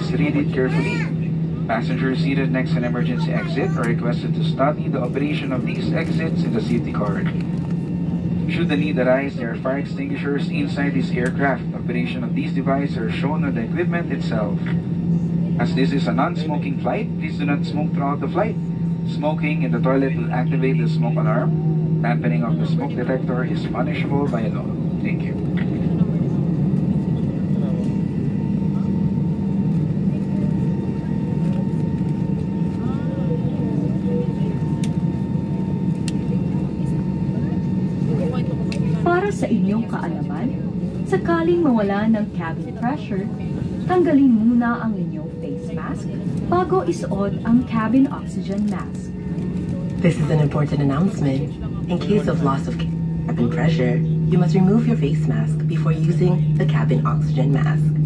Please read it carefully. Passengers seated next to an emergency exit are requested to study the operation of these exits in the safety card. Should the need arise, there are fire extinguishers inside this aircraft. Operation of these devices are shown on the equipment itself. As this is a non-smoking flight, please do not smoke throughout the flight. Smoking in the toilet will activate the smoke alarm. Tampering of the smoke detector is punishable by law. Thank you. Para sa inyong kaalaman, sakaling mawala ng cabin pressure, tanggalin muna ang inyong face mask bago isuot ang cabin oxygen mask. This is an important announcement. In case of loss of cabin pressure, you must remove your face mask before using the cabin oxygen mask.